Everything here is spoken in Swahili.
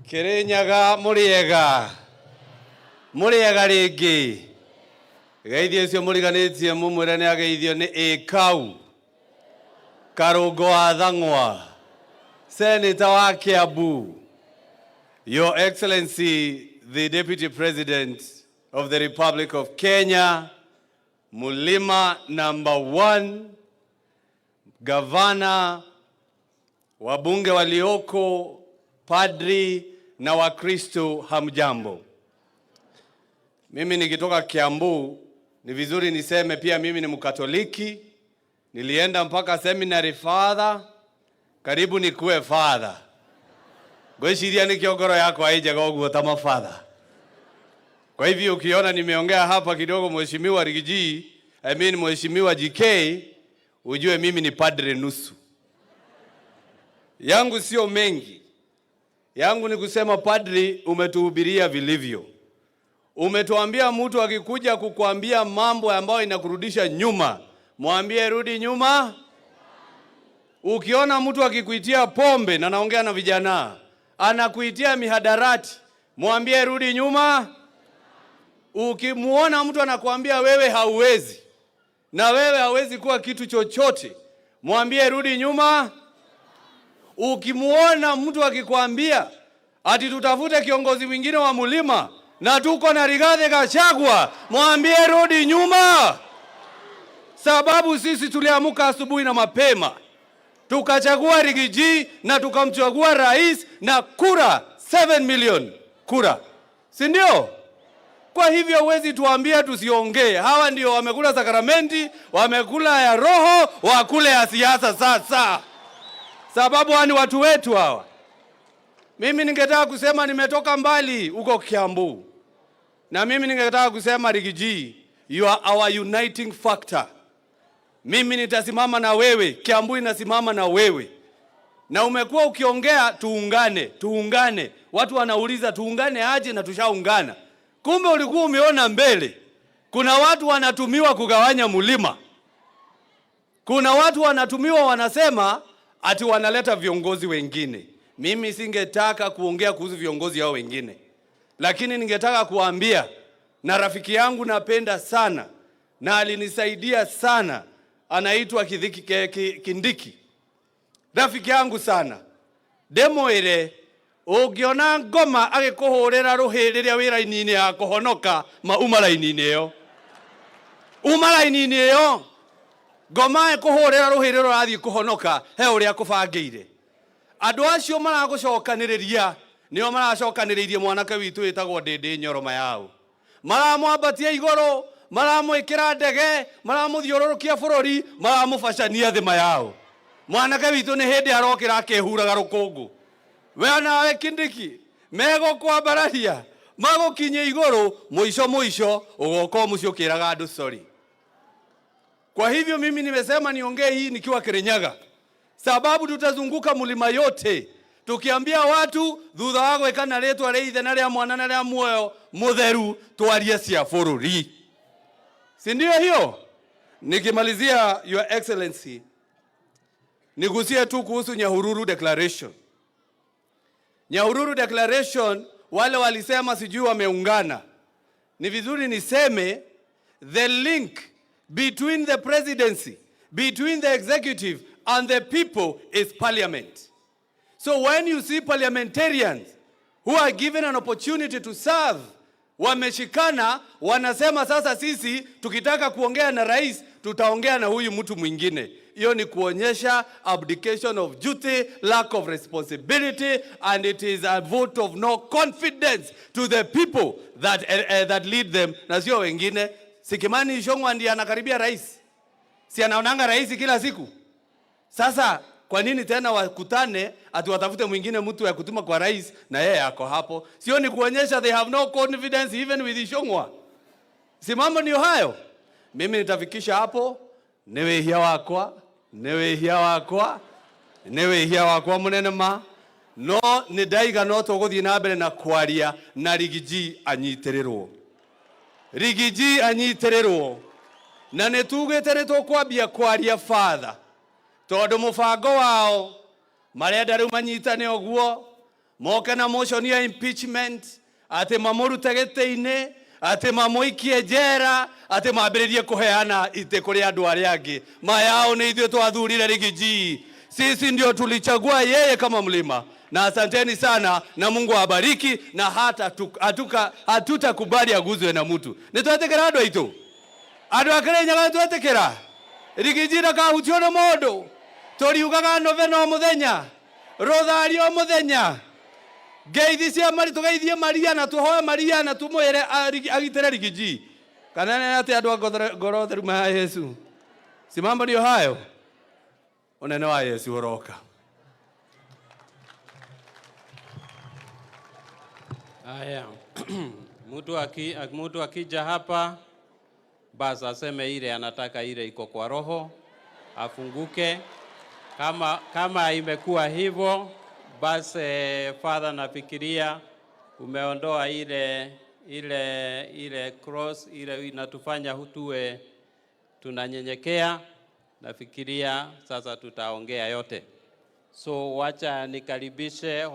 Kirinyaga muriega ringi geithio cio muriganitie mumwire ni ageithio ni Ikau Karungo wa Thang'wa, Senator wa Kiambu, Your Excellency the Deputy President of the Republic of Kenya, Mulima #1, Gavana, wabunge walioko, padri na Wakristo, hamjambo. Mimi nikitoka Kiambu, ni vizuri niseme pia mimi ni Mkatoliki. Nilienda mpaka seminary father, karibu nikuwe father. Gweshiria ni kiogoro yako haijaga uguo tama father. Kwa hivyo ukiona nimeongea hapa kidogo Mheshimiwa Rigiji, Mheshimiwa GK, ujue mimi ni padre nusu. Yangu sio mengi. Yangu ni kusema padri, umetuhubiria vilivyo. Umetuambia mtu akikuja kukuambia mambo ambayo inakurudisha nyuma, mwambie rudi nyuma. Ukiona mtu akikuitia pombe, na naongea na vijana, anakuitia mihadarati, mwambie rudi nyuma. Ukimuona mtu anakuambia wewe hauwezi na wewe hauwezi kuwa kitu chochote, mwambie rudi nyuma. Ukimuona mtu akikwambia ati tutafute kiongozi mwingine wa Mulima na tuko na Rigathi Gachagua, mwambie rudi nyuma. Sababu sisi tuliamuka asubuhi na mapema, tukachagua Rigiji na tukamchagua rais na kura 7 million kura, si ndio? Kwa hivyo huwezi tuambia tusiongee. Hawa ndio wamekula sakramenti, wamekula ya roho, wakule ya siasa sasa. Sababu ni watu wetu hawa. Mimi ningetaka kusema nimetoka mbali uko Kiambu. Na mimi ningetaka kusema Rigiji, you are our uniting factor. Mimi nitasimama na wewe, Kiambu inasimama na wewe. Na umekuwa ukiongea tuungane. Watu wanauliza tuungane aje na tushaungana. Kumbe ulikuwa umeona mbele. Kuna watu wanatumiwa kugawanya Mulima. Kuna watu wanatumiwa wanasema ati wanaleta viongozi wengine. Mimi singetaka kuongea kuhusu viongozi hao wengine. Lakini ningetaka kuambia, na rafiki yangu napenda sana na alinisaidia sana, anaitwa Kindiki. Rafiki yangu sana. Demo ile ungiona ngoma agikuhurira ruhi riria wira-ini ya kuhonoka umara-ini iyo. Umara-ini iyo ngoma ikuhurira ruhi riria rathii kuhonoka he uria kubangire. Andu acio maragucokaniriria nio maracokaniririe mwanake witu witagwo Ndindi Nyoro Mayau. Maramwambatia iguru, maramwikira ndege, maramuthiururukia bururi, maramubacania thi Mayau. Mwanake witu ni hindi arokira akehuraga rukungu. We nawe Kindiki, mego kwambararia, magukinye iguru, muico ugoka mucio ukiraga andu sorry. Kwa hivyo mimi nimesema niongee hii nikiwa Kirinyaga. Sababu tutazunguka Mulima yote tukiambia watu thutha wa gwikana ritwa ria na ria mwana na ria muoyo mutheru twarie cia bururi. Si ndio hiyo? Nikimalizia, Your Excellency, nigusie tu kuhusu Nyahururu Declaration. Nyahururu Declaration, wale walisema sijui wameungana. Ni vizuri niseme the link between the presidency, between the executive and the people is parliament. So when you see parliamentarians who are given an opportunity to serve, wameshikana, wanasema sasa sisi tukitaka kuongea na rais tutaongea na huyu mtu mwingine. Hiyo ni kuonyesha abdication of duty, lack of responsibility, and it is a vote of no confidence to the people that lead them. Na sio wengine. Sikimani Ichung'wah ndiye anakaribia rais. Si anaonanga rais kila siku. Sasa kwa nini tena wakutane ati watafute mwingine mtu ya kutuma kwa rais na yeye yako hapo? Sio ni kuonyesha they have no confidence even with Ichung'wah. Si mambo ni hayo. Mimi nitafikisha hapo. Newehia wakwa munene ma. No ni daiga no tuguthii na mbere na kwaria na Rigiji anyitirirwo. Rigiji anyitirirwo. Na nitugite nitukwambia kwaria father. Tondu mubango wao marenda riu manyitane oguo moke na motion ya impeachment ate mamurute gete-ini ate mamuikie njera ate mambĩrĩrie kuheana ite kuri andu aria angi mayao ni ithuĩ twathurire Rigiji. Sisi ndio tulichagua yeye kama mlima, na asanteni sana na Mungu awabariki, na hatutakubali aguzwe na mtu. Nitwetekera andu aitu andu Kirinyaga nitwetekera Rigiji ndakahutio na mundu. Turiugaga novena o muthenya, rothari o muthenya, ngeithi cia mari tugeithie Maria na tuhoe Maria na tumwire agitire Rigiji. Kana nene ati andu ngoro theru ma Yesu. Si mambo ndio hayo. Unene wa Yesu uroka. Haya. Mtu akija hapa basi aseme ile anataka, ile iko kwa roho, afunguke. Kama imekuwa hivyo basi Father, nafikiria umeondoa ile cross ile inatufanya tuwe tunanyenyekea. Nafikiria sasa tutaongea yote. So wacha nikaribishe